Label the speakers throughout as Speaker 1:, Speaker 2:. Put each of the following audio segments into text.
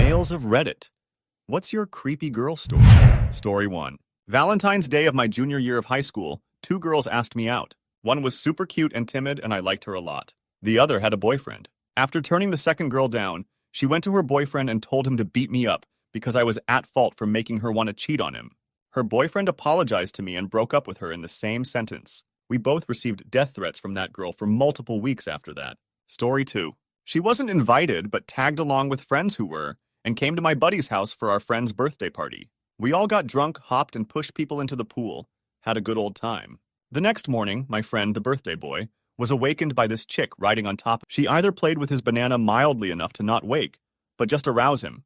Speaker 1: Tales of Reddit. What's your creepy girl story? Story 1. Valentine's Day of my junior year of high school, two girls asked me out. One was super cute and timid, and I liked her a lot. The other had a boyfriend. After turning the second girl down, she went to her boyfriend and told him to beat me up because I was at fault for making her want to cheat on him. Her boyfriend apologized to me and broke up with her in the same sentence. We both received death threats from that girl for multiple weeks after that. Story 2. She wasn't invited, but tagged along with friends who were, and came to my buddy's house for our friend's birthday party. We all got drunk, hopped, and pushed people into the pool. Had a good old time. The next morning, my friend, the birthday boy, was awakened by this chick riding on top. She either played with his banana mildly enough to not wake, but just arouse him,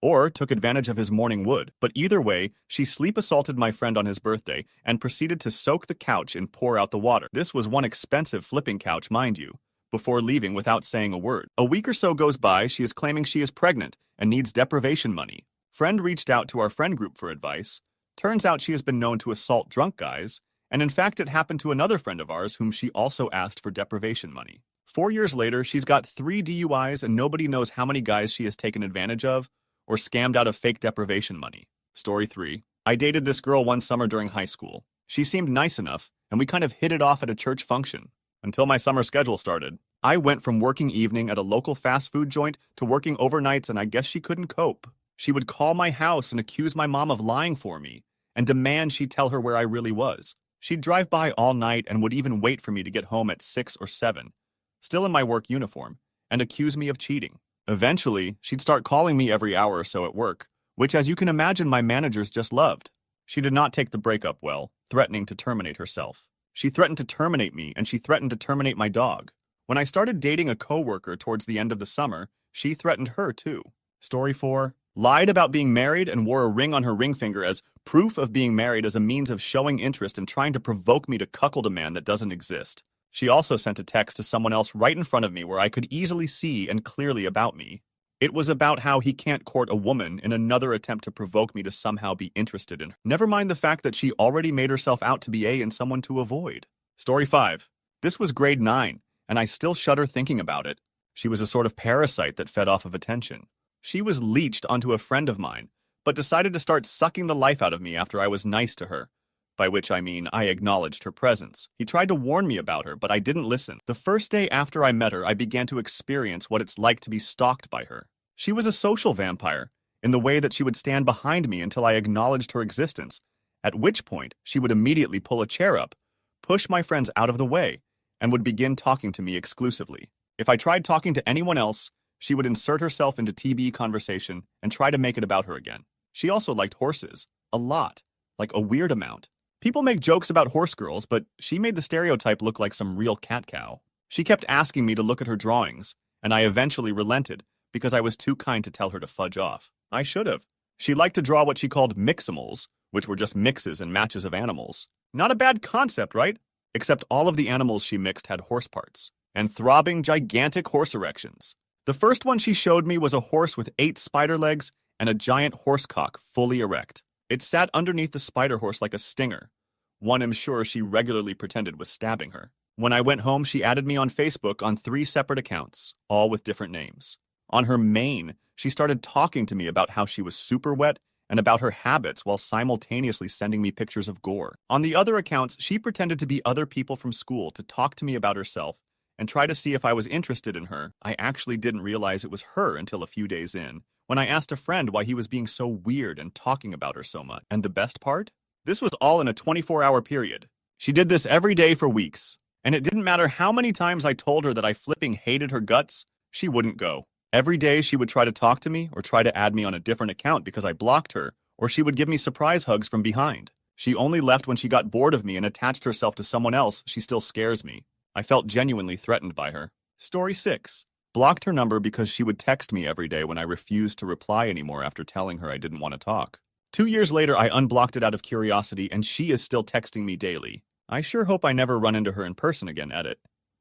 Speaker 1: or took advantage of his morning wood. But either way, she sleep assaulted my friend on his birthday and proceeded to soak the couch and pour out the water. This was one expensive flipping couch, mind you, before leaving without saying a word. A week or so goes by, she is claiming she is pregnant and needs deprivation money. Friend reached out to our friend group for advice. Turns out she has been known to assault drunk guys, and in fact it happened to another friend of ours whom she also asked for deprivation money. 4 years later, she's got 3 DUIs and nobody knows how many guys she has taken advantage of or scammed out of fake deprivation money. Story 3. I dated this girl one summer during high school. She seemed nice enough, and we kind of hit it off at a church function. Until my summer schedule started. I went from working evening at a local fast food joint to working overnights, and I guess she couldn't cope. She would call my house and accuse my mom of lying for me and demand she tell her where I really was. She'd drive by all night and would even wait for me to get home at 6 or 7, still in my work uniform, and accuse me of cheating. Eventually, she'd start calling me every hour or so at work, which, as you can imagine, my managers just loved. She did not take the breakup well, threatening to terminate herself. She threatened to terminate me, and she threatened to terminate my dog. When I started dating a coworker towards the end of the summer, she threatened her too. Story 4. Lied about being married and wore a ring on her ring finger as proof of being married as a means of showing interest and trying to provoke me to cuckold a man that doesn't exist. She also sent a text to someone else right in front of me where I could easily see and clearly about me. It was about how he can't court a woman in another attempt to provoke me to somehow be interested in her. Never mind the fact that she already made herself out to be and someone to avoid. Story 5. This was grade 9, and I still shudder thinking about it. She was a sort of parasite that fed off of attention. She was leeched onto a friend of mine, but decided to start sucking the life out of me after I was nice to her. By which I mean I acknowledged her presence. He tried to warn me about her, but I didn't listen. The first day after I met her, I began to experience what it's like to be stalked by her. She was a social vampire, in the way that she would stand behind me until I acknowledged her existence, at which point she would immediately pull a chair up, push my friends out of the way, and would begin talking to me exclusively. If I tried talking to anyone else, she would insert herself into TB conversation and try to make it about her again. She also liked horses. A lot. Like a weird amount. People make jokes about horse girls, but she made the stereotype look like some real cat-cow. She kept asking me to look at her drawings, and I eventually relented because I was too kind to tell her to fudge off. I should have. She liked to draw what she called miximals, which were just mixes and matches of animals. Not a bad concept, right? Except all of the animals she mixed had horse parts, and throbbing, gigantic horse erections. The first one she showed me was a horse with 8 spider legs and a giant horse cock fully erect. It sat underneath the spider horse like a stinger. One I'm sure she regularly pretended was stabbing her. When I went home, she added me on Facebook on 3 separate accounts, all with different names. On her main, she started talking to me about how she was super wet and about her habits while simultaneously sending me pictures of gore. On the other accounts, she pretended to be other people from school to talk to me about herself and try to see if I was interested in her. I actually didn't realize it was her until a few days in, when I asked a friend why he was being so weird and talking about her so much. And the best part? This was all in a 24-hour period. She did this every day for weeks, and it didn't matter how many times I told her that I flipping hated her guts, she wouldn't go. Every day she would try to talk to me or try to add me on a different account because I blocked her, or she would give me surprise hugs from behind. She only left when she got bored of me and attached herself to someone else. She still scares me. I felt genuinely threatened by her. Story 6. Blocked her number because she would text me every day when I refused to reply anymore after telling her I didn't want to talk. 2 years later, I unblocked it out of curiosity, and she is still texting me daily. I sure hope I never run into her in person again, edit.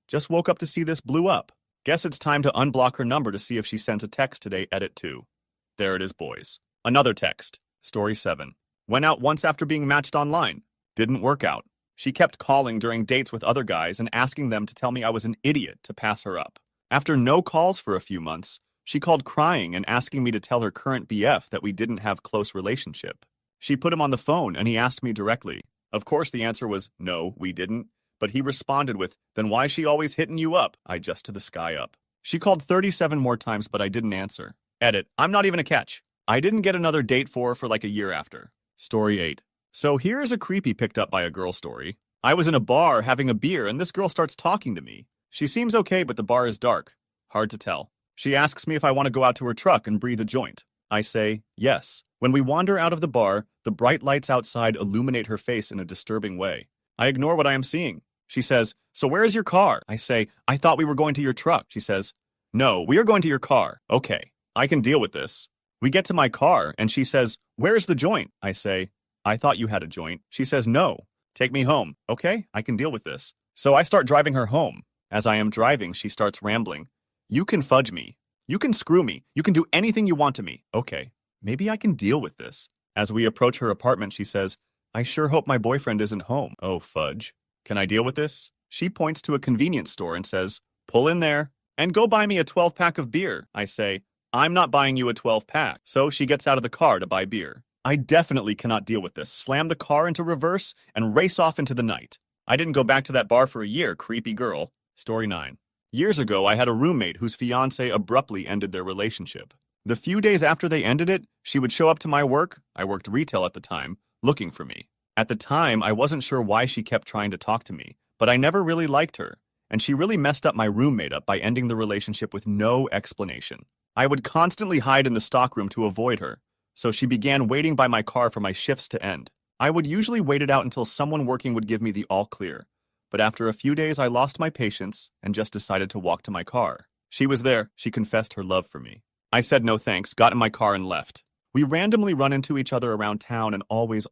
Speaker 1: Just woke up to see this blew up. Guess it's time to unblock her number to see if she sends a text today, edit 2. There it is, boys. Another text. Story 7. Went out once after being matched online. Didn't work out. She kept calling during dates with other guys and asking them to tell me I was an idiot to pass her up. After no calls for a few months, She called crying and asking me to tell her current BF that we didn't have close relationship. She put him on the phone and he asked me directly. Of course the answer was, no, we didn't. But he responded with, then why is she always hitting you up? I just to the sky up. She called 37 more times but I didn't answer. Edit, I'm not even a catch. I didn't get another date for like a year after. Story 8. So here's a creepy picked up by a girl story. I was in a bar having a beer and this girl starts talking to me. She seems okay but the bar is dark. Hard to tell. She asks me if I want to go out to her truck and breathe a joint. I say, yes. When we wander out of the bar, the bright lights outside illuminate her face in a disturbing way. I ignore what I am seeing. She says, so where is your car? I say, I thought we were going to your truck. She says, no, we are going to your car. Okay, I can deal with this. We get to my car and she says, where's the joint? I say, I thought you had a joint. She says, no, take me home. Okay, I can deal with this. So I start driving her home. As I am driving, she starts rambling. You can fudge me. You can screw me. You can do anything you want to me. Okay, maybe I can deal with this. As we approach her apartment, she says, I sure hope my boyfriend isn't home. Oh, fudge. Can I deal with this? She points to a convenience store and says, pull in there and go buy me a 12-pack of beer. I say, I'm not buying you a 12-pack. So she gets out of the car to buy beer. I definitely cannot deal with this. Slam the car into reverse and race off into the night. I didn't go back to that bar for a year, creepy girl. Story 9. Years ago, I had a roommate whose fiancé abruptly ended their relationship. The few days after they ended it, she would show up to my work, I worked retail at the time, looking for me. At the time, I wasn't sure why she kept trying to talk to me, but I never really liked her, and she really messed up my roommate up by ending the relationship with no explanation. I would constantly hide in the stockroom to avoid her, so she began waiting by my car for my shifts to end. I would usually wait it out until someone working would give me the all clear. But after a few days, I lost my patience and just decided to walk to my car. She was there. She confessed her love for me. I said no thanks, got in my car and left. We randomly run into each other around town and always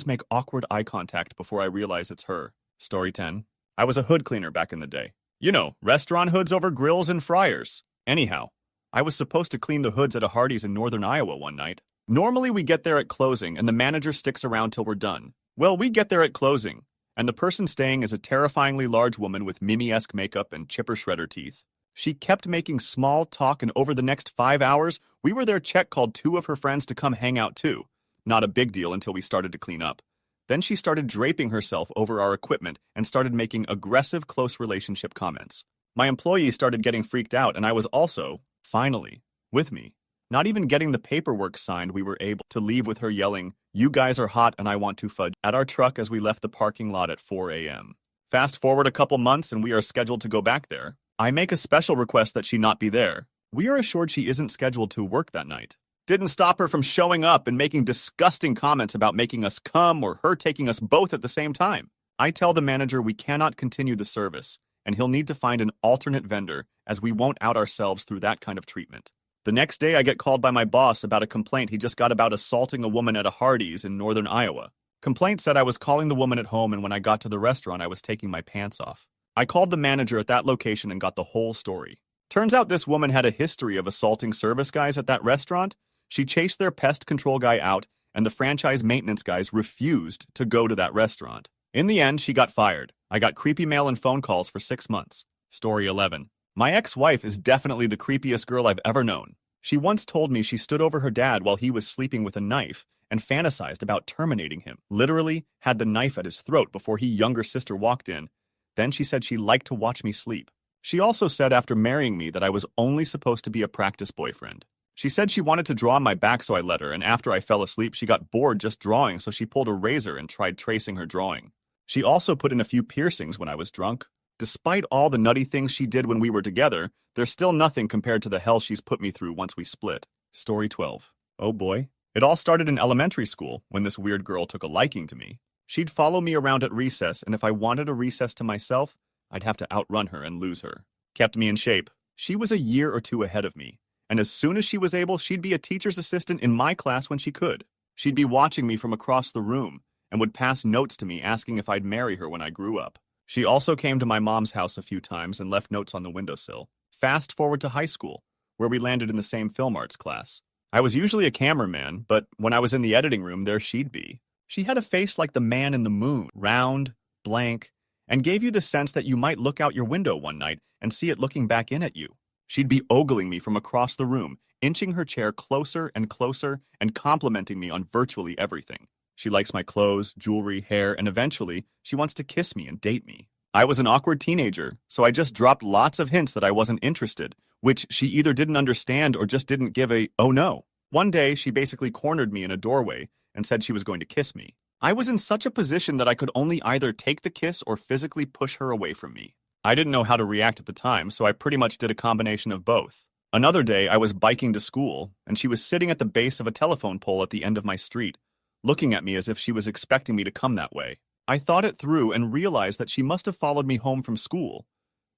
Speaker 1: make awkward eye contact before I realize it's her. Story 10. I was a hood cleaner back in the day. You know, restaurant hoods over grills and fryers. Anyhow, I was supposed to clean the hoods at a Hardee's in northern Iowa one night. Normally we get there at closing and the manager sticks around till we're done. Well, we get there at closing, and the person staying is a terrifyingly large woman with Mimi-esque makeup and chipper shredder teeth. She kept making small talk, and over the next 5 hours, we were there. Check called 2 of her friends to come hang out too. Not a big deal until we started to clean up. Then she started draping herself over our equipment and started making aggressive close relationship comments. My employees started getting freaked out, and I was also, finally, with me. Not even getting the paperwork signed, we were able to leave with her yelling, you guys are hot and I want to fudge, at our truck as we left the parking lot at 4 a.m. Fast forward a couple months and we are scheduled to go back there. I make a special request that she not be there. We are assured she isn't scheduled to work that night. Didn't stop her from showing up and making disgusting comments about making us come or her taking us both at the same time. I tell the manager we cannot continue the service and he'll need to find an alternate vendor as we won't out ourselves through that kind of treatment. The next day, I get called by my boss about a complaint he just got about assaulting a woman at a Hardee's in northern Iowa. Complaint said I was calling the woman at home, and when I got to the restaurant, I was taking my pants off. I called the manager at that location and got the whole story. Turns out this woman had a history of assaulting service guys at that restaurant. She chased their pest control guy out, and the franchise maintenance guys refused to go to that restaurant. In the end, she got fired. I got creepy mail and phone calls for 6 months. Story 11. My ex-wife is definitely the creepiest girl I've ever known. She once told me she stood over her dad while he was sleeping with a knife and fantasized about terminating him. Literally had the knife at his throat before his younger sister walked in. Then she said she liked to watch me sleep. She also said after marrying me that I was only supposed to be a practice boyfriend. She said she wanted to draw on my back, so I let her, and after I fell asleep, she got bored just drawing, so she pulled a razor and tried tracing her drawing. She also put in a few piercings when I was drunk. Despite all the nutty things she did when we were together, there's still nothing compared to the hell she's put me through once we split. Story 12. Oh boy. It all started in elementary school when this weird girl took a liking to me. She'd follow me around at recess, and if I wanted a recess to myself, I'd have to outrun her and lose her. Kept me in shape. She was a year or two ahead of me, and as soon as she was able, she'd be a teacher's assistant in my class when she could. She'd be watching me from across the room and would pass notes to me asking if I'd marry her when I grew up. She also came to my mom's house a few times and left notes on the windowsill. Fast forward to high school, where we landed in the same film arts class. I was usually a cameraman, but when I was in the editing room, there she'd be. She had a face like the man in the moon, round, blank, and gave you the sense that you might look out your window one night and see it looking back in at you. She'd be ogling me from across the room, inching her chair closer and closer and complimenting me on virtually everything. She likes my clothes, jewelry, hair, and eventually, she wants to kiss me and date me. I was an awkward teenager, so I just dropped lots of hints that I wasn't interested, which she either didn't understand or just didn't give a, oh no. One day, she basically cornered me in a doorway and said she was going to kiss me. I was in such a position that I could only either take the kiss or physically push her away from me. I didn't know how to react at the time, so I pretty much did a combination of both. Another day, I was biking to school, and she was sitting at the base of a telephone pole at the end of my street, looking at me as if she was expecting me to come that way. I thought it through and realized that she must have followed me home from school,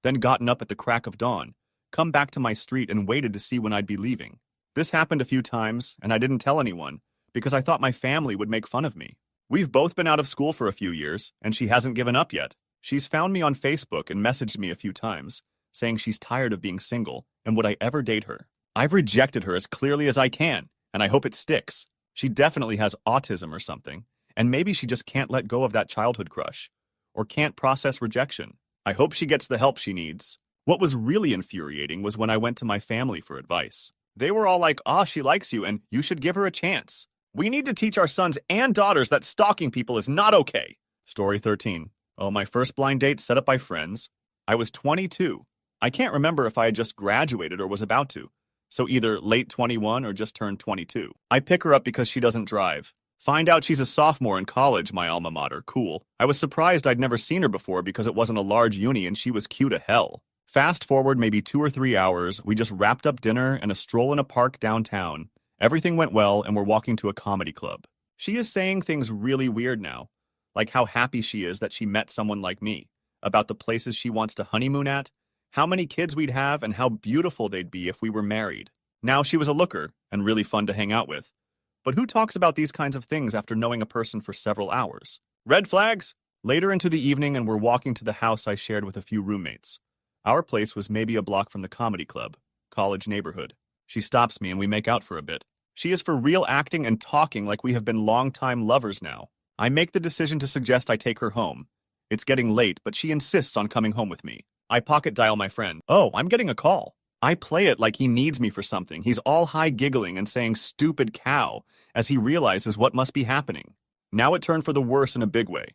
Speaker 1: then gotten up at the crack of dawn, come back to my street and waited to see when I'd be leaving. This happened a few times, and I didn't tell anyone, because I thought my family would make fun of me. We've both been out of school for a few years, and she hasn't given up yet. She's found me on Facebook and messaged me a few times, saying she's tired of being single, and would I ever date her? I've rejected her as clearly as I can, and I hope it sticks. She definitely has autism or something, and maybe she just can't let go of that childhood crush, or can't process rejection. I hope she gets the help she needs. What was really infuriating was when I went to my family for advice. They were all like, she likes you, and you should give her a chance. We need to teach our sons and daughters that stalking people is not okay. Story 13. Oh, my first blind date set up by friends. I was 22. I can't remember if I had just graduated or was about to, so either late 21 or just turned 22. I pick her up because she doesn't drive. Find out she's a sophomore in college, my alma mater. Cool. I was surprised I'd never seen her before because it wasn't a large uni and she was cute as hell. Fast forward maybe 2 or 3 hours, we just wrapped up dinner and a stroll in a park downtown. Everything went well and we're walking to a comedy club. She is saying things really weird now, like how happy she is that she met someone like me, about the places she wants to honeymoon at, how many kids we'd have, and how beautiful they'd be if we were married. Now she was a looker and really fun to hang out with. But who talks about these kinds of things after knowing a person for several hours? Red flags? Later into the evening and we're walking to the house I shared with a few roommates. Our place was maybe a block from the comedy club, college neighborhood. She stops me and we make out for a bit. She is for real acting and talking like we have been longtime lovers now. I make the decision to suggest I take her home. It's getting late, but she insists on coming home with me. I pocket dial my friend. Oh, I'm getting a call. I play it like he needs me for something. He's all high giggling and saying stupid cow as he realizes what must be happening. Now it turned for the worse in a big way.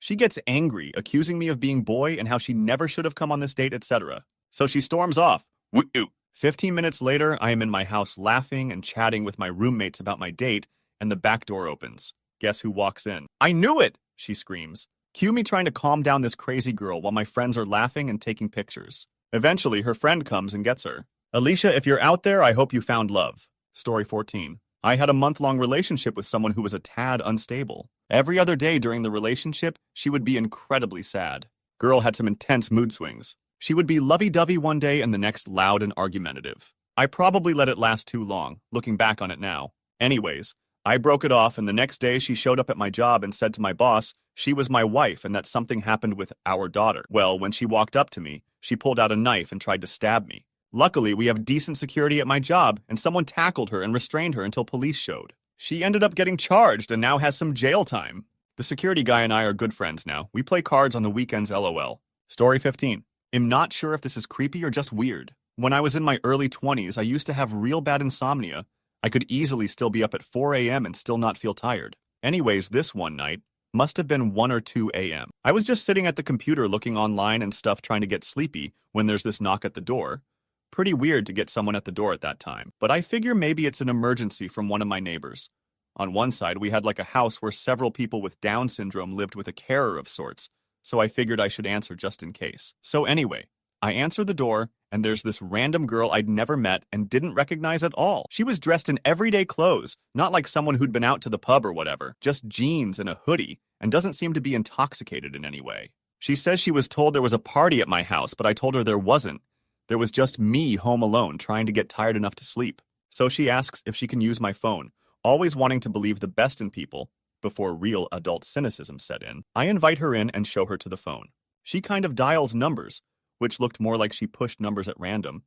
Speaker 1: She gets angry, accusing me of being boy and how she never should have come on this date, etc. So she storms off. Woo-oo. 15 minutes later, I am in my house laughing and chatting with my roommates about my date, and the back door opens. Guess who walks in? I knew it! She screams. Cue me trying to calm down this crazy girl while my friends are laughing and taking pictures. Eventually, her friend comes and gets her. Alicia, if you're out there, I hope you found love. Story 14. I had a month-long relationship with someone who was a tad unstable. Every other day during the relationship, she would be incredibly sad. Girl had some intense mood swings. She would be lovey-dovey one day and the next loud and argumentative. I probably let it last too long, looking back on it now. Anyways, I broke it off and the next day she showed up at my job and said to my boss she was my wife and that something happened with our daughter. Well, when she walked up to me, she pulled out a knife and tried to stab me. Luckily, we have decent security at my job and someone tackled her and restrained her until police showed. She ended up getting charged and now has some jail time. The security guy and I are good friends now. We play cards on the weekends, LOL. Story 15. I'm not sure if this is creepy or just weird. When I was in my early 20s, I used to have real bad insomnia. I could easily still be up at 4 a.m. and still not feel tired. Anyways, this one night must have been 1 or 2 a.m. I was just sitting at the computer looking online and stuff trying to get sleepy when there's this knock at the door. Pretty weird to get someone at the door at that time, but I figure maybe it's an emergency from one of my neighbors. On one side, we had like a house where several people with Down syndrome lived with a carer of sorts, so I figured I should answer just in case. So anyway, I answer the door, and there's this random girl I'd never met and didn't recognize at all. She was dressed in everyday clothes, not like someone who'd been out to the pub or whatever, just jeans and a hoodie, and doesn't seem to be intoxicated in any way. She says she was told there was a party at my house, but I told her there wasn't. There was just me home alone trying to get tired enough to sleep. So she asks if she can use my phone, always wanting to believe the best in people before real adult cynicism set in. I invite her in and show her to the phone. She kind of dials numbers, which looked more like she pushed numbers at random,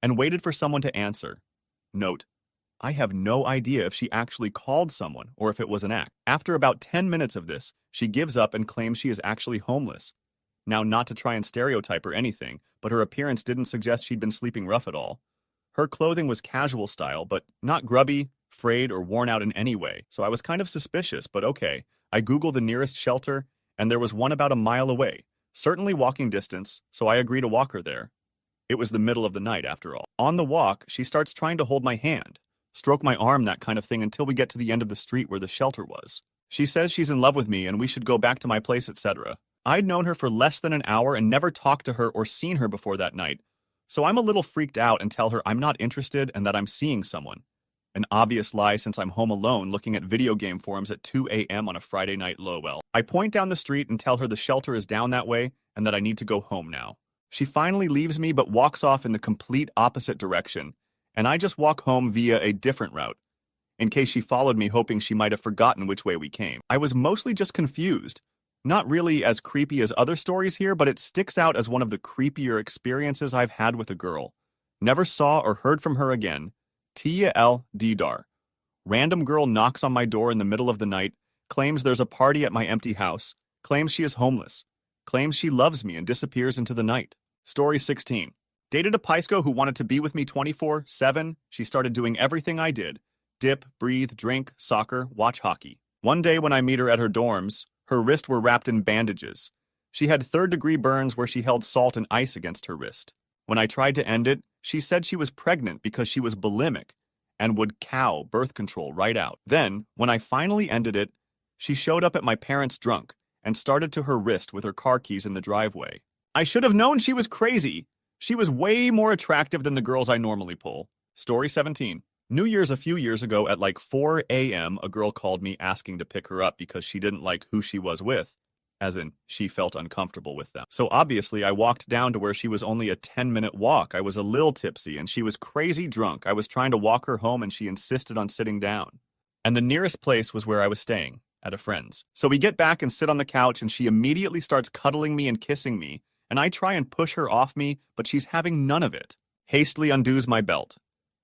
Speaker 1: and waited for someone to answer. Note, I have no idea if she actually called someone or if it was an act. After about 10 minutes of this, she gives up and claims she is actually homeless. Now, not to try and stereotype or anything, but her appearance didn't suggest she'd been sleeping rough at all. Her clothing was casual style, but not grubby, frayed, or worn out in any way, so I was kind of suspicious, but okay. I Googled the nearest shelter, and there was one about a mile away, certainly walking distance, so I agreed to walk her there. It was the middle of the night, after all. On the walk, she starts trying to hold my hand, stroke my arm, that kind of thing, until we get to the end of the street where the shelter was. She says she's in love with me and we should go back to my place, etc. I'd known her for less than an hour and never talked to her or seen her before that night, so I'm a little freaked out and tell her I'm not interested and that I'm seeing someone. An obvious lie since I'm home alone looking at video game forums at 2 a.m. on a Friday night. Lol. I point down the street and tell her the shelter is down that way and that I need to go home now. She finally leaves me but walks off in the complete opposite direction, and I just walk home via a different route, in case she followed me hoping she might have forgotten which way we came. I was mostly just confused. Not really as creepy as other stories here, but it sticks out as one of the creepier experiences I've had with a girl. Never saw or heard from her again. Tia L. Didar. Random girl knocks on my door in the middle of the night, claims there's a party at my empty house, claims she is homeless, claims she loves me and disappears into the night. Story 16. Dated a Pisco who wanted to be with me 24/7. She started doing everything I did. Dip, breathe, drink, soccer, watch hockey. One day when I meet her at her dorms, her wrists were wrapped in bandages. She had third-degree burns where she held salt and ice against her wrist. When I tried to end it, she said she was pregnant because she was bulimic and would cow birth control right out. Then, when I finally ended it, she showed up at my parents' drunk and started to her wrist with her car keys in the driveway. I should have known she was crazy. She was way more attractive than the girls I normally pull. Story 17. New Year's a few years ago at like 4 a.m., a girl called me asking to pick her up because she didn't like who she was with, as in, she felt uncomfortable with them. So obviously, I walked down to where she was only a 10-minute walk. I was a little tipsy, and she was crazy drunk. I was trying to walk her home, and she insisted on sitting down. And the nearest place was where I was staying, at a friend's. So we get back and sit on the couch, and she immediately starts cuddling me and kissing me, and I try and push her off me, but she's having none of it. Hastily undoes my belt.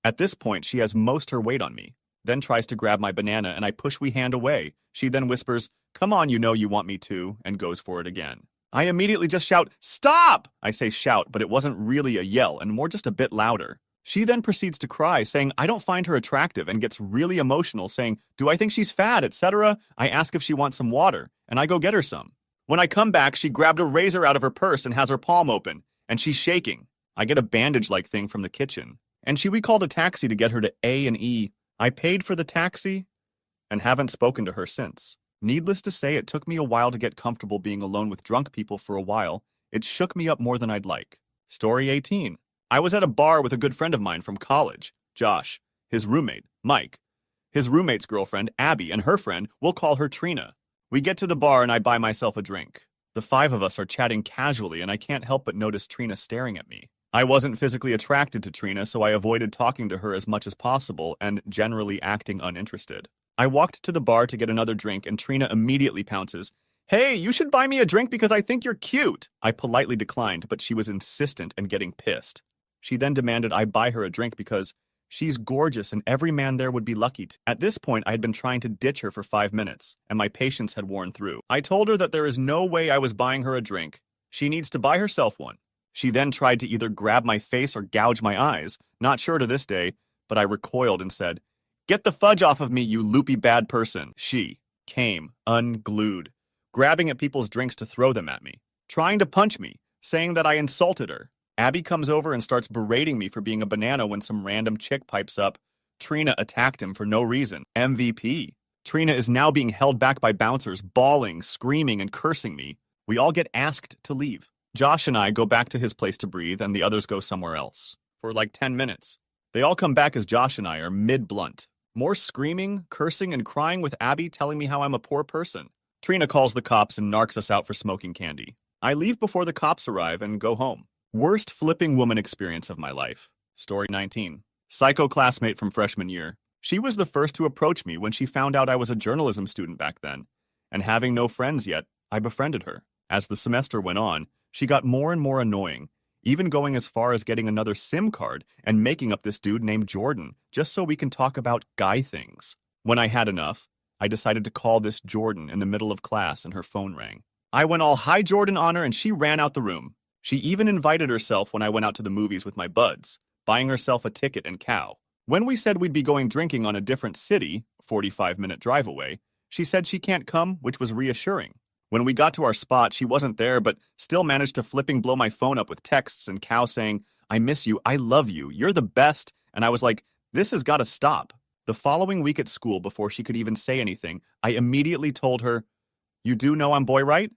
Speaker 1: At this point, she has most her weight on me, then tries to grab my banana, and I push we hand away. She then whispers, "Come on, you know you want me to," and goes for it again. I immediately just shout, "Stop!" I say shout, but it wasn't really a yell, and more just a bit louder. She then proceeds to cry, saying I don't find her attractive, and gets really emotional, saying, "Do I think she's fat, etc.? I ask if she wants some water, and I go get her some. When I come back, she grabbed a razor out of her purse and has her palm open, and she's shaking. I get a bandage-like thing from the kitchen. And we called a taxi to get her to A&E. I paid for the taxi and haven't spoken to her since. Needless to say, it took me a while to get comfortable being alone with drunk people for a while. It shook me up more than I'd like. Story 18. I was at a bar with a good friend of mine from college, Josh, his roommate, Mike, his roommate's girlfriend, Abby, and her friend, we'll call her Trina. We get to the bar and I buy myself a drink. The five of us are chatting casually and I can't help but notice Trina staring at me. I wasn't physically attracted to Trina, so I avoided talking to her as much as possible and generally acting uninterested. I walked to the bar to get another drink and Trina immediately pounces, "Hey, you should buy me a drink because I think you're cute." I politely declined, but she was insistent and getting pissed. She then demanded I buy her a drink because she's gorgeous and every man there would be lucky to. At this point, I had been trying to ditch her for 5 minutes, and my patience had worn through. I told her that there is no way I was buying her a drink. She needs to buy herself one. She then tried to either grab my face or gouge my eyes, not sure to this day, but I recoiled and said, "Get the fudge off of me, you loopy bad person." She came, unglued, grabbing at people's drinks to throw them at me, trying to punch me, saying that I insulted her. Abby comes over and starts berating me for being a banana when some random chick pipes up. Trina attacked him for no reason. MVP. Trina is now being held back by bouncers, bawling, screaming, and cursing me. We all get asked to leave. Josh and I go back to his place to breathe, and the others go somewhere else. For like 10 minutes. They all come back as Josh and I are mid-blunt. More screaming, cursing, and crying with Abby telling me how I'm a poor person. Trina calls the cops and narcs us out for smoking candy. I leave before the cops arrive and go home. Worst flipping woman experience of my life. Story 19. Psycho classmate from freshman year. She was the first to approach me when she found out I was a journalism student back then. And having no friends yet, I befriended her. As the semester went on, she got more and more annoying, even going as far as getting another SIM card and making up this dude named Jordan, just so we can talk about guy things. When I had enough, I decided to call this Jordan in the middle of class and her phone rang. I went all high Jordan on her and she ran out the room. She even invited herself when I went out to the movies with my buds, buying herself a ticket and cow. When we said we'd be going drinking on a different city, 45-minute drive away, she said she can't come, which was reassuring. When we got to our spot, she wasn't there, but still managed to flipping blow my phone up with texts and cow saying, "I miss you, I love you, you're the best," and I was like, this has got to stop. The following week at school, before she could even say anything, I immediately told her, "You do know I'm boy, right?"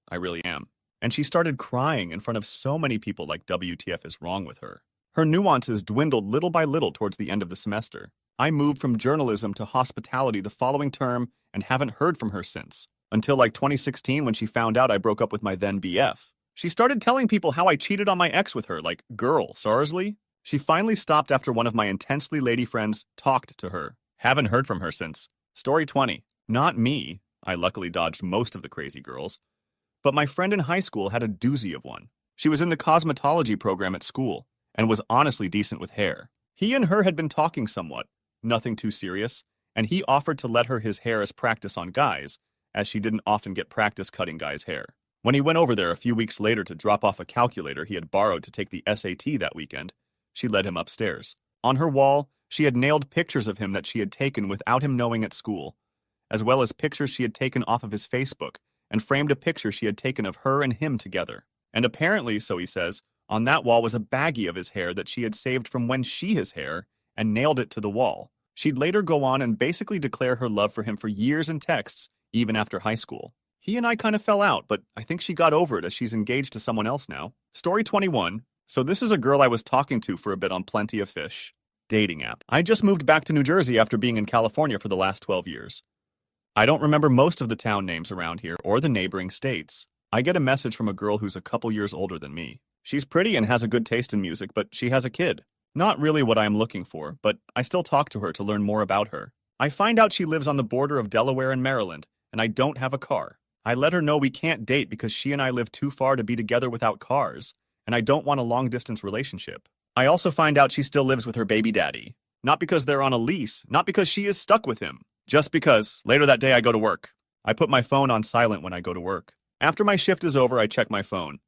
Speaker 1: "I really am." And she started crying in front of so many people like WTF is wrong with her. Her nuances dwindled little by little towards the end of the semester. I moved from journalism to hospitality the following term and haven't heard from her since. Until like 2016 when she found out I broke up with my then BF. She started telling people how I cheated on my ex with her, like, girl, Sarsley? She finally stopped after one of my intensely lady friends talked to her. Haven't heard from her since. Story 20. Not me. I luckily dodged most of the crazy girls. But my friend in high school had a doozy of one. She was in the cosmetology program at school and was honestly decent with hair. He and her had been talking somewhat, nothing too serious, and he offered to let her his hair as practice on guys, as she didn't often get practice cutting guys' hair. When he went over there a few weeks later to drop off a calculator he had borrowed to take the SAT that weekend, she led him upstairs. On her wall, she had nailed pictures of him that she had taken without him knowing at school, as well as pictures she had taken off of his Facebook, and framed a picture she had taken of her and him together. And apparently, so he says, on that wall was a baggie of his hair that she had saved from when she his hair, and nailed it to the wall. She'd later go on and basically declare her love for him for years in texts, even after high school. He and I kind of fell out, but I think she got over it as she's engaged to someone else now. Story 21. So this is a girl I was talking to for a bit on Plenty of Fish. Dating app. I just moved back to New Jersey after being in California for the last 12 years. I don't remember most of the town names around here or the neighboring states. I get a message from a girl who's a couple years older than me. She's pretty and has a good taste in music, but she has a kid. Not really what I am looking for, but I still talk to her to learn more about her. I find out she lives on the border of Delaware and Maryland, and I don't have a car. I let her know we can't date because she and I live too far to be together without cars, and I don't want a long-distance relationship. I also find out she still lives with her baby daddy. Not because they're on a lease, not because she is stuck with him. Just because, later that day I go to work. I put my phone on silent when I go to work. After my shift is over, I check my phone.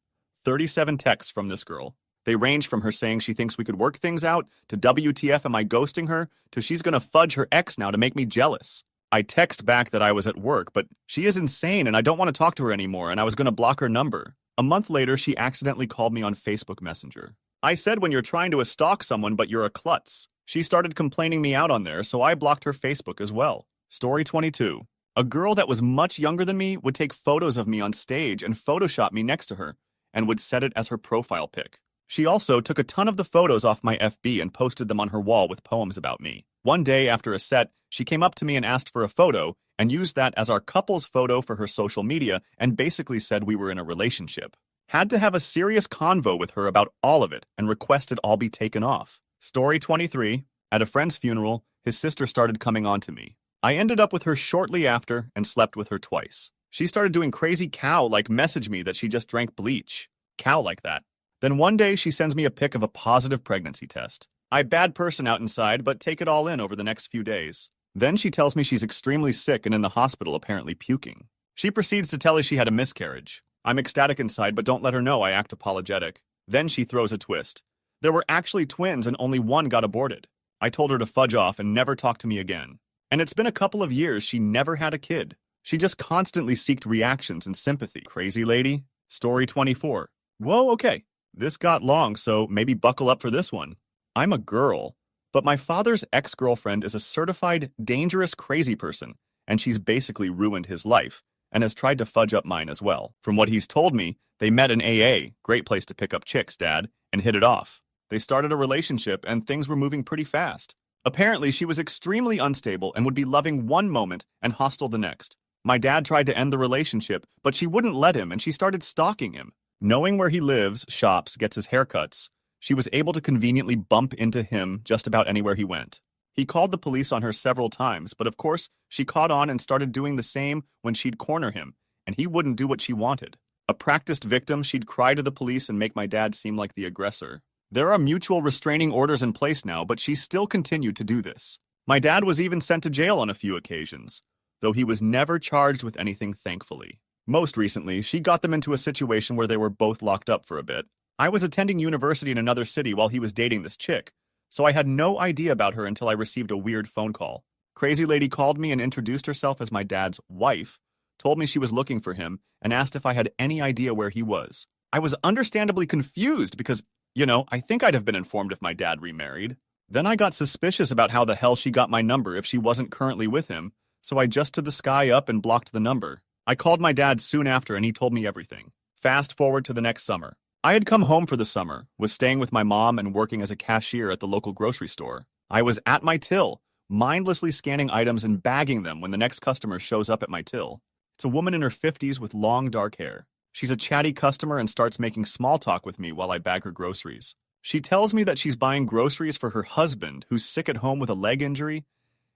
Speaker 1: 37 texts from this girl. They range from her saying she thinks we could work things out, to WTF am I ghosting her, to she's gonna fudge her ex now to make me jealous. I text back that I was at work, but she is insane and I don't want to talk to her anymore and I was gonna block her number. A month later, she accidentally called me on Facebook Messenger. I said when you're trying to stalk someone but you're a klutz. She started complaining me out on there, so I blocked her Facebook as well. Story 22. A girl that was much younger than me would take photos of me on stage and Photoshop me next to her, and would set it as her profile pic. She also took a ton of the photos off my FB and posted them on her wall with poems about me. One day after a set, she came up to me and asked for a photo, and used that as our couple's photo for her social media and basically said we were in a relationship. Had to have a serious convo with her about all of it and requested all be taken off. Story 23. At a friend's funeral, his sister started coming on to me. I ended up with her shortly after and slept with her twice. She started doing crazy cow like message me that she just drank bleach. Cow like that. Then one day she sends me a pic of a positive pregnancy test. I bad person out inside, but take it all in over the next few days. Then she tells me she's extremely sick and in the hospital apparently puking. She proceeds to tell us she had a miscarriage. I'm ecstatic inside, but don't let her know I act apologetic. Then she throws a twist. There were actually twins and only one got aborted. I told her to fudge off and never talk to me again. And it's been a couple of years she never had a kid. She just constantly seeked reactions and sympathy. Crazy lady. Story 24. Whoa, okay. This got long, so maybe buckle up for this one. I'm a girl, but my father's ex-girlfriend is a certified dangerous crazy person, and she's basically ruined his life, and has tried to fudge up mine as well. From what he's told me, they met in AA, great place to pick up chicks, Dad, and hit it off. They started a relationship, and things were moving pretty fast. Apparently, she was extremely unstable and would be loving one moment and hostile the next. My dad tried to end the relationship, but she wouldn't let him, and she started stalking him. Knowing where he lives, shops, gets his haircuts, she was able to conveniently bump into him just about anywhere he went. He called the police on her several times, but of course, she caught on and started doing the same when she'd corner him, and he wouldn't do what she wanted. A practiced victim, she'd cry to the police and make my dad seem like the aggressor. There are mutual restraining orders in place now, but she still continued to do this. My dad was even sent to jail on a few occasions, though he was never charged with anything, thankfully. Most recently, she got them into a situation where they were both locked up for a bit. I was attending university in another city while he was dating this chick, so I had no idea about her until I received a weird phone call. Crazy lady called me and introduced herself as my dad's wife, told me she was looking for him, and asked if I had any idea where he was. I was understandably confused because, I think I'd have been informed if my dad remarried. Then I got suspicious about how the hell she got my number if she wasn't currently with him, so I adjusted the sky up and blocked the number. I called my dad soon after and he told me everything. Fast forward to the next summer. I had come home for the summer, was staying with my mom and working as a cashier at the local grocery store. I was at my till, mindlessly scanning items and bagging them when the next customer shows up at my till. It's a woman in her 50s with long dark hair. She's a chatty customer and starts making small talk with me while I bag her groceries. She tells me that she's buying groceries for her husband who's sick at home with a leg injury,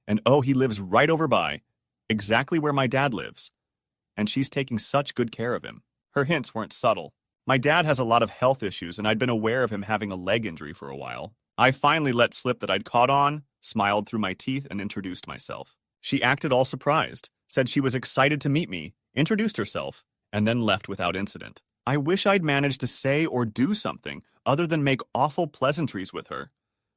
Speaker 1: and he lives right over by, exactly where my dad lives. And she's taking such good care of him. Her hints weren't subtle. My dad has a lot of health issues, and I'd been aware of him having a leg injury for a while. I finally let slip that I'd caught on, smiled through my teeth, and introduced myself. She acted all surprised, said she was excited to meet me, introduced herself, and then left without incident. I wish I'd managed to say or do something other than make awful pleasantries with her.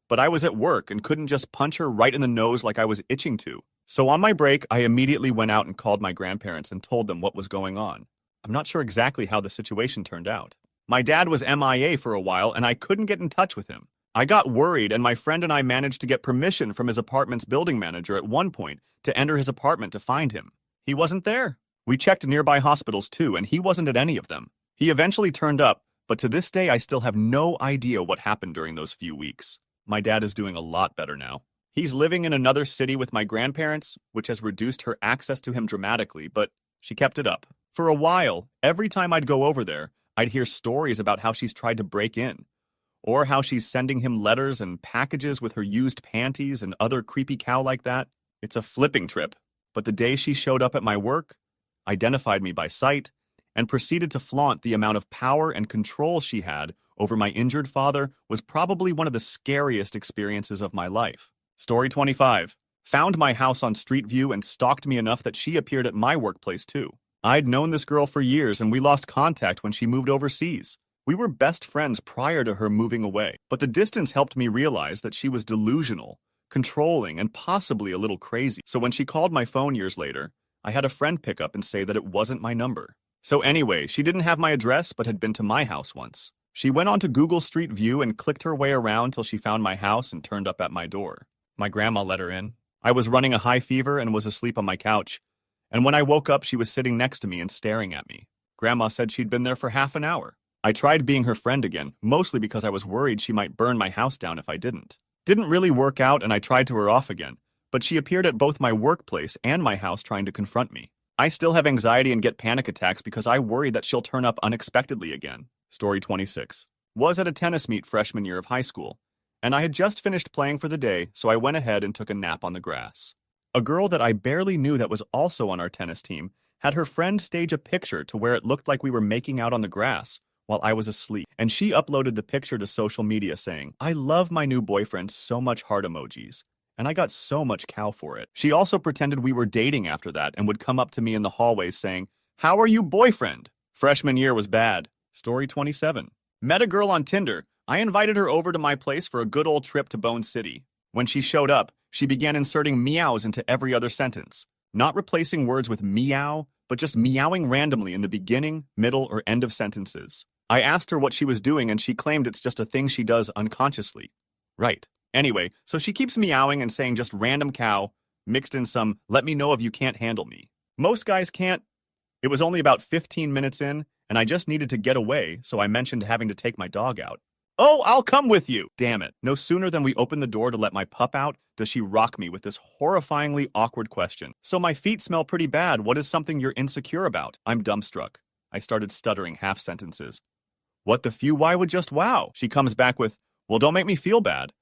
Speaker 1: But I was at work and couldn't just punch her right in the nose like I was itching to. So on my break, I immediately went out and called my grandparents and told them what was going on. I'm not sure exactly how the situation turned out. My dad was MIA for a while and I couldn't get in touch with him. I got worried and my friend and I managed to get permission from his apartment's building manager at one point to enter his apartment to find him. He wasn't there. We checked nearby hospitals too and he wasn't at any of them. He eventually turned up, but to this day I still have no idea what happened during those few weeks. My dad is doing a lot better now. He's living in another city with my grandparents, which has reduced her access to him dramatically, but she kept it up. For a while, every time I'd go over there, I'd hear stories about how she's tried to break in, or how she's sending him letters and packages with her used panties and other creepy cow like that. It's a flipping trip. But the day she showed up at my work, identified me by sight, and proceeded to flaunt the amount of power and control she had over my injured father was probably one of the scariest experiences of my life. Story 25. Found my house on Street View and stalked me enough that she appeared at my workplace too. I'd known this girl for years and we lost contact when she moved overseas. We were best friends prior to her moving away, but the distance helped me realize that she was delusional, controlling, and possibly a little crazy. So when she called my phone years later, I had a friend pick up and say that it wasn't my number. So anyway, she didn't have my address but had been to my house once. She went onto Google Street View and clicked her way around till she found my house and turned up at my door. My grandma let her in. I was running a high fever and was asleep on my couch, and when I woke up she was sitting next to me and staring at me. Grandma said she'd been there for half an hour. I tried being her friend again, mostly because I was worried she might burn my house down if I didn't. Didn't really work out and I tried to her off again, but she appeared at both my workplace and my house trying to confront me. I still have anxiety and get panic attacks because I worry that she'll turn up unexpectedly again. Story 26. Was at a tennis meet freshman year of high school, and I had just finished playing for the day, so I went ahead and took a nap on the grass. A girl that I barely knew that was also on our tennis team had her friend stage a picture to where it looked like we were making out on the grass while I was asleep, and she uploaded the picture to social media saying, "I love my new boyfriend so much heart emojis, and I got so much cow for it." She also pretended we were dating after that and would come up to me in the hallways saying, "How are you, boyfriend?" Freshman year was bad. Story 27. Met a girl on Tinder. I invited her over to my place for a good old trip to Bone City. When she showed up, she began inserting meows into every other sentence, not replacing words with meow, but just meowing randomly in the beginning, middle, or end of sentences. I asked her what she was doing and she claimed it's just a thing she does unconsciously. Right. Anyway, so she keeps meowing and saying just random cow, mixed in some "let me know if you can't handle me." Most guys can't. It was only about 15 minutes in, and I just needed to get away, so I mentioned having to take my dog out. "Oh, I'll come with you!" Damn it. No sooner than we open the door to let my pup out, does she rock me with this horrifyingly awkward question. "So my feet smell pretty bad. What is something you're insecure about?" I'm dumbstruck. I started stuttering half sentences. "What the few? Why would just wow?" She comes back with, "Well, don't make me feel bad."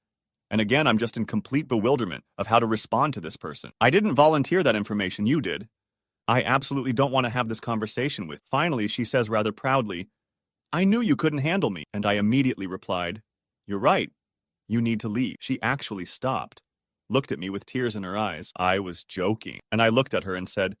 Speaker 1: And again, I'm just in complete bewilderment of how to respond to this person. "I didn't volunteer that information, you did. I absolutely don't want to have this conversation with." Finally, she says rather proudly, "I knew you couldn't handle me." And I immediately replied, "You're right. You need to leave." She actually stopped, looked at me with tears in her eyes. I was joking, and I looked at her and said,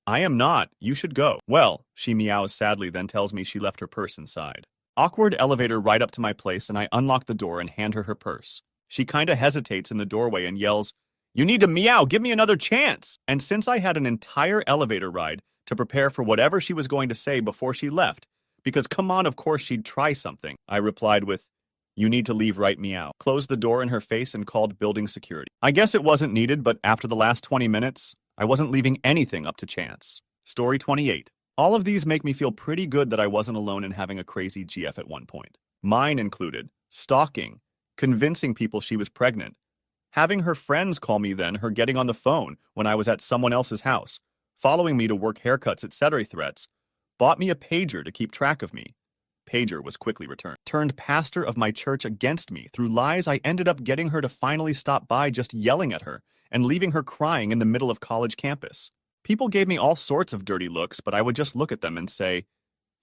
Speaker 1: I am not. You should go. Well, she meows sadly, then tells me she left her purse inside. Awkward elevator right up to my place, and I unlock the door and hand her her purse. She kinda hesitates in the doorway and yells, "You need to meow, give me another chance!" And since I had an entire elevator ride to prepare for whatever she was going to say before she left, because come on, of course she'd try something, I replied with, "You need to leave right meow." Closed the door in her face and called building security. I guess it wasn't needed, but after the last 20 minutes, I wasn't leaving anything up to chance. Story 28. All of these make me feel pretty good that I wasn't alone in having a crazy GF at one point. Mine included stalking, convincing people she was pregnant, having her friends call me then her getting on the phone when I was at someone else's house, following me to work haircuts, etc. threats, bought me a pager to keep track of me. Pager was quickly returned. Turned pastor of my church against me. Through lies, I ended up getting her to finally stop by, just yelling at her and leaving her crying in the middle of college campus. People gave me all sorts of dirty looks, but I would just look at them and say,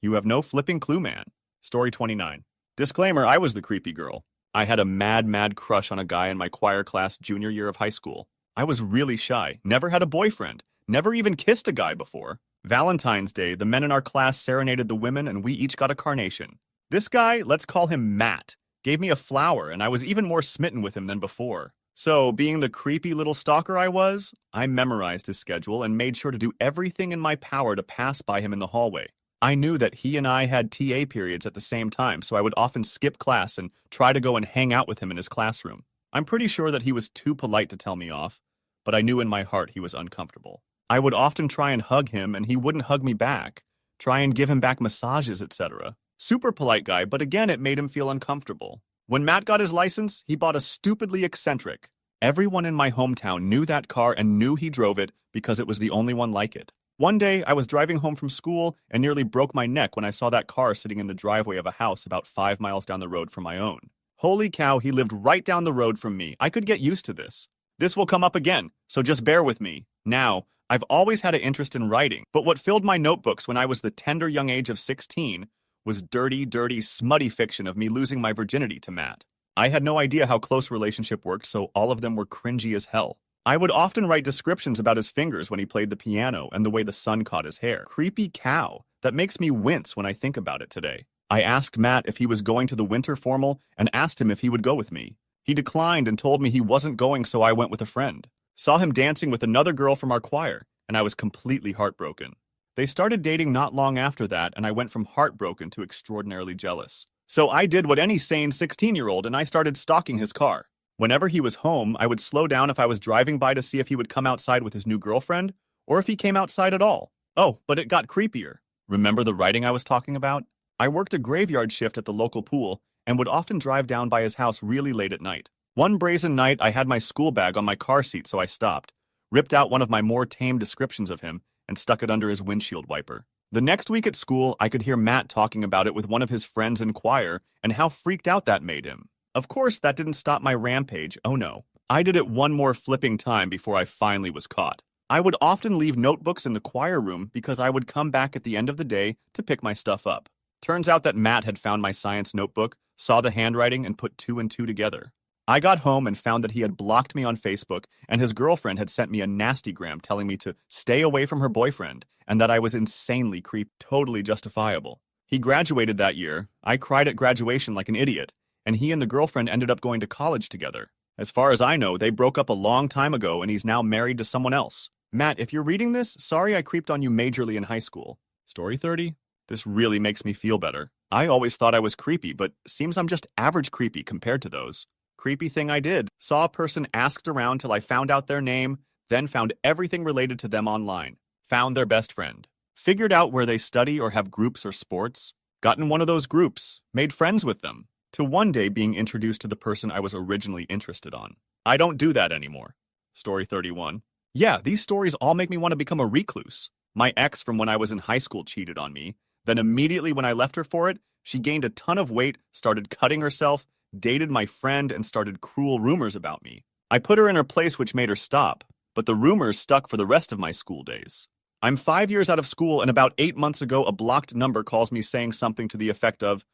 Speaker 1: "You have no flipping clue, man." Story 29. Disclaimer, I was the creepy girl. I had a mad crush on a guy in my choir class junior year of high school. I was really shy, never had a boyfriend, never even kissed a guy before. Valentine's Day, the men in our class serenaded the women and we each got a carnation. This guy, let's call him Matt, gave me a flower and I was even more smitten with him than before. So, being the creepy little stalker I was, I memorized his schedule and made sure to do everything in my power to pass by him in the hallway. I knew that he and I had TA periods at the same time, so I would often skip class and try to go and hang out with him in his classroom. I'm pretty sure that he was too polite to tell me off, but I knew in my heart he was uncomfortable. I would often try and hug him and he wouldn't hug me back, try and give him back massages, etc. Super polite guy, but again it made him feel uncomfortable. When Matt got his license, he bought a stupidly eccentric. Everyone in my hometown knew that car and knew he drove it because it was the only one like it. One day, I was driving home from school and nearly broke my neck when I saw that car sitting in the driveway of a house about 5 miles down the road from my own. Holy cow, he lived right down the road from me. I could get used to this. This will come up again, so just bear with me. Now, I've always had an interest in writing, but what filled my notebooks when I was the tender young age of 16 was dirty, smutty fiction of me losing my virginity to Matt. I had no idea how close relationship worked, so all of them were cringy as hell. I would often write descriptions about his fingers when he played the piano and the way the sun caught his hair. Creepy cow. That makes me wince when I think about it today. I asked Matt if he was going to the winter formal and asked him if he would go with me. He declined and told me he wasn't going, so I went with a friend. Saw him dancing with another girl from our choir, and I was completely heartbroken. They started dating not long after that, and I went from heartbroken to extraordinarily jealous. So I did what any sane 16-year-old and I started stalking his car. Whenever he was home, I would slow down if I was driving by to see if he would come outside with his new girlfriend, or if he came outside at all. Oh, but it got creepier. Remember the writing I was talking about? I worked a graveyard shift at the local pool and would often drive down by his house really late at night. One brazen night, I had my school bag on my car seat, so I stopped, ripped out one of my more tame descriptions of him, and stuck it under his windshield wiper. The next week at school, I could hear Matt talking about it with one of his friends in choir and how freaked out that made him. Of course, that didn't stop my rampage, oh no. I did it one more flipping time before I finally was caught. I would often leave notebooks in the choir room because I would come back at the end of the day to pick my stuff up. Turns out that Matt had found my science notebook, saw the handwriting, and put 2 and 2 together. I got home and found that he had blocked me on Facebook and his girlfriend had sent me a nastygram telling me to stay away from her boyfriend and that I was insanely totally justifiable. He graduated that year, I cried at graduation like an idiot, and he and the girlfriend ended up going to college together. As far as I know, they broke up a long time ago and he's now married to someone else. Matt, if you're reading this, sorry I creeped on you majorly in high school. Story 30? This really makes me feel better. I always thought I was creepy, but seems I'm just average creepy compared to those. Creepy thing I did. Saw a person, asked around till I found out their name, then found everything related to them online. Found their best friend. Figured out where they study or have groups or sports. Got in one of those groups. Made friends with them. To one day being introduced to the person I was originally interested on. I don't do that anymore. Story 31. Yeah, these stories all make me want to become a recluse. My ex from when I was in high school cheated on me. Then immediately when I left her for it, she gained a ton of weight, started cutting herself, dated my friend, and started cruel rumors about me. I put her in her place, which made her stop, but the rumors stuck for the rest of my school days. I'm 5 years out of school, and about 8 months ago, a blocked number calls me saying something to the effect of,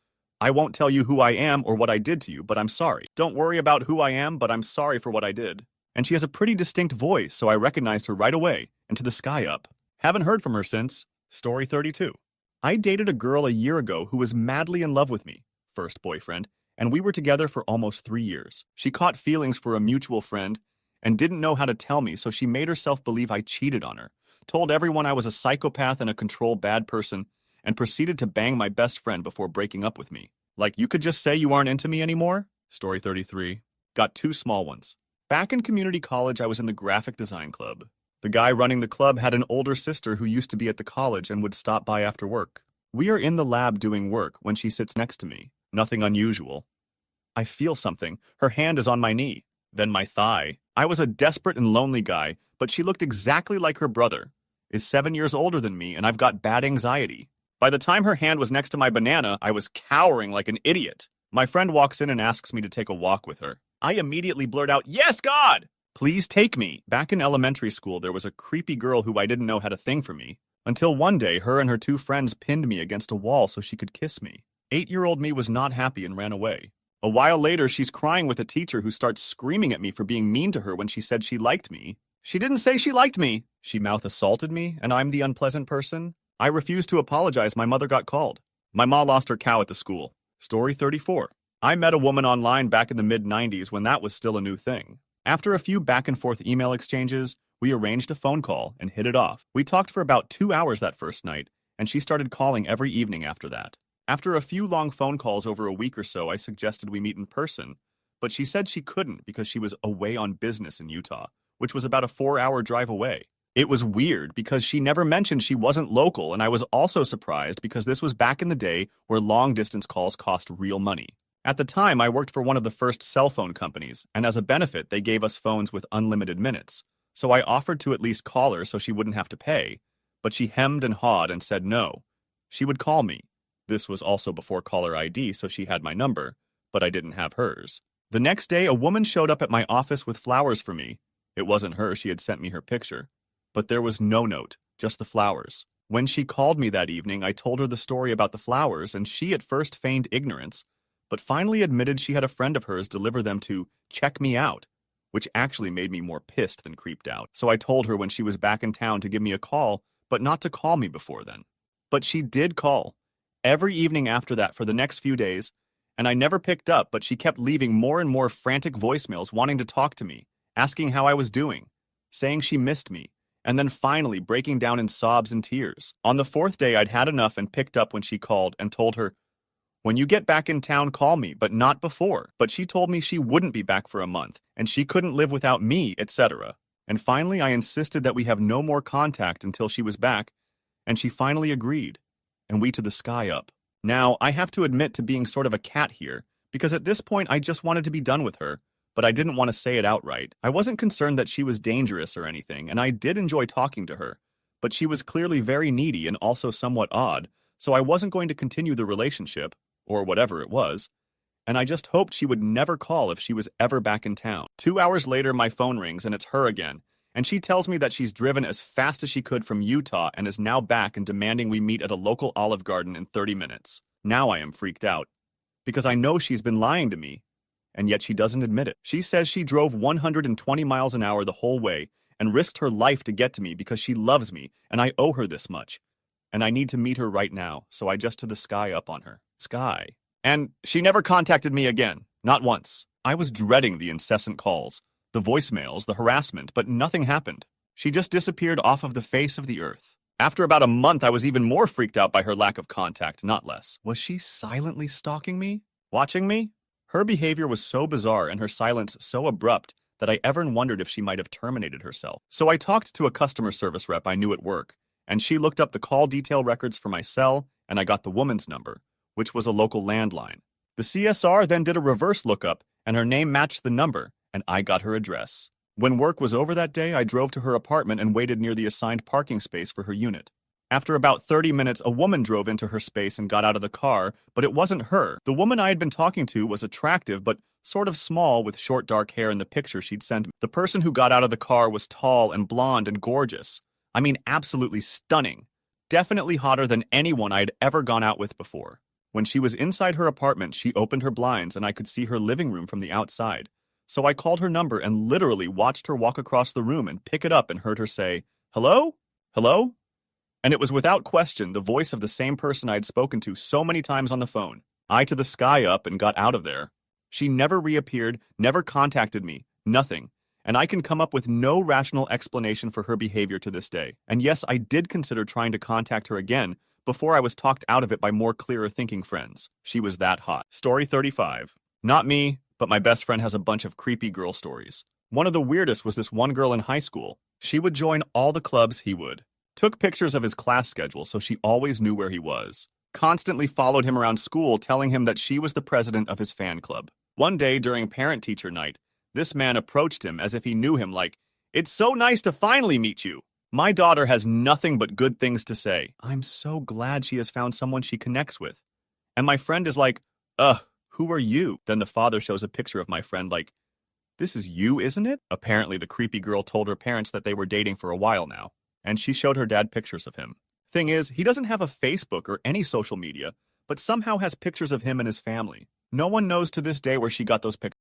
Speaker 1: "I won't tell you who I am or what I did to you, but I'm sorry. Don't worry about who I am, but I'm sorry for what I did." And she has a pretty distinct voice, so I recognized her right away, and to the sky up. Haven't heard from her since. Story 32. I dated a girl a year ago who was madly in love with me, first boyfriend, and we were together for almost 3 years. She caught feelings for a mutual friend and didn't know how to tell me, so she made herself believe I cheated on her, told everyone I was a psychopath and a control bad person, and proceeded to bang my best friend before breaking up with me. Like, you could just say you aren't into me anymore? Story 33. Got two small ones. Back in community college, I was in the graphic design club. The guy running the club had an older sister who used to be at the college and would stop by after work. We are in the lab doing work when she sits next to me. Nothing unusual. I feel something. Her hand is on my knee, then my thigh. I was a desperate and lonely guy, but she looked exactly like her brother, is 7 years older than me, and I've got bad anxiety. By the time her hand was next to my banana, I was cowering like an idiot. My friend walks in and asks me to take a walk with her. I immediately blurt out, "Yes, God! Please take me." Back in elementary school, there was a creepy girl who I didn't know had a thing for me, until one day her and her two friends pinned me against a wall so she could kiss me. 8-year-old me was not happy and ran away. A while later, she's crying with a teacher who starts screaming at me for being mean to her when she said she liked me. She didn't say she liked me. She mouth assaulted me, and I'm the unpleasant person. I refused to apologize. My mother got called. My ma lost her cow at the school. Story 34. I met a woman online back in the mid-90s when that was still a new thing. After a few back-and-forth email exchanges, we arranged a phone call and hit it off. We talked for about 2 hours that first night, and she started calling every evening after that. After a few long phone calls over a week or so, I suggested we meet in person, but she said she couldn't because she was away on business in Utah, which was about a 4-hour drive away. It was weird because she never mentioned she wasn't local, and I was also surprised because this was back in the day where long-distance calls cost real money. At the time, I worked for one of the first cell phone companies, and as a benefit, they gave us phones with unlimited minutes. So I offered to at least call her so she wouldn't have to pay, but she hemmed and hawed and said no. She would call me. This was also before caller ID, so she had my number, but I didn't have hers. The next day, a woman showed up at my office with flowers for me. It wasn't her, she had sent me her picture. But there was no note, just the flowers. When she called me that evening, I told her the story about the flowers, and she at first feigned ignorance, but finally admitted she had a friend of hers deliver them to check me out, which actually made me more pissed than creeped out. So I told her when she was back in town to give me a call, but not to call me before then. But she did call every evening after that for the next few days, and I never picked up, but she kept leaving more and more frantic voicemails wanting to talk to me, asking how I was doing, saying she missed me, and then finally breaking down in sobs and tears. On the 4th day, I'd had enough and picked up when she called and told her, "When you get back in town, call me, but not before." But she told me she wouldn't be back for a month, and she couldn't live without me, etc. And finally, I insisted that we have no more contact until she was back, and she finally agreed, and we to the sky up. Now, I have to admit to being sort of a cat here, because at this point I just wanted to be done with her, but I didn't want to say it outright. I wasn't concerned that she was dangerous or anything, and I did enjoy talking to her, but she was clearly very needy and also somewhat odd, so I wasn't going to continue the relationship, or whatever it was, and I just hoped she would never call if she was ever back in town. 2 hours later, my phone rings, and it's her again, and she tells me that she's driven as fast as she could from Utah and is now back and demanding we meet at a local Olive Garden in 30 minutes. Now I am freaked out, because I know she's been lying to me, and yet she doesn't admit it. She says she drove 120 miles an hour the whole way and risked her life to get to me because she loves me, and I owe her this much. And I need to meet her right now, so I just to the sky up on her. Sky. And she never contacted me again. Not once. I was dreading the incessant calls, the voicemails, the harassment, but nothing happened. She just disappeared off of the face of the earth. After about a month, I was even more freaked out by her lack of contact, not less. Was she silently stalking me? Watching me? Her behavior was so bizarre and her silence so abrupt that I even wondered if she might have terminated herself. So I talked to a customer service rep I knew at work, and she looked up the call detail records for my cell, and I got the woman's number, which was a local landline. The CSR then did a reverse lookup, and her name matched the number, and I got her address. When work was over that day, I drove to her apartment and waited near the assigned parking space for her unit. After about 30 minutes, a woman drove into her space and got out of the car, but it wasn't her. The woman I had been talking to was attractive, but sort of small with short dark hair in the picture she'd sent me. The person who got out of the car was tall and blonde and gorgeous. I mean, absolutely stunning. Definitely hotter than anyone I'd ever gone out with before. When she was inside her apartment, she opened her blinds and I could see her living room from the outside. So I called her number and literally watched her walk across the room and pick it up and heard her say, "Hello? Hello?" And it was without question the voice of the same person I'd spoken to so many times on the phone. I to the sky up and got out of there. She never reappeared, never contacted me, nothing. And I can come up with no rational explanation for her behavior to this day. And yes, I did consider trying to contact her again before I was talked out of it by more clearer thinking friends. She was that hot. Story 35. Not me, but my best friend has a bunch of creepy girl stories. One of the weirdest was this one girl in high school. She would join all the clubs he would. Took pictures of his class schedule so she always knew where he was. Constantly followed him around school telling him that she was the president of his fan club. One day during parent-teacher night, this man approached him as if he knew him like, "It's so nice to finally meet you. My daughter has nothing but good things to say. I'm so glad she has found someone she connects with." And my friend is like, who are you? Then the father shows a picture of my friend like, "This is you, isn't it?" Apparently the creepy girl told her parents that they were dating for a while now, and she showed her dad pictures of him. Thing is, he doesn't have a Facebook or any social media, but somehow has pictures of him and his family. No one knows to this day where she got those pictures.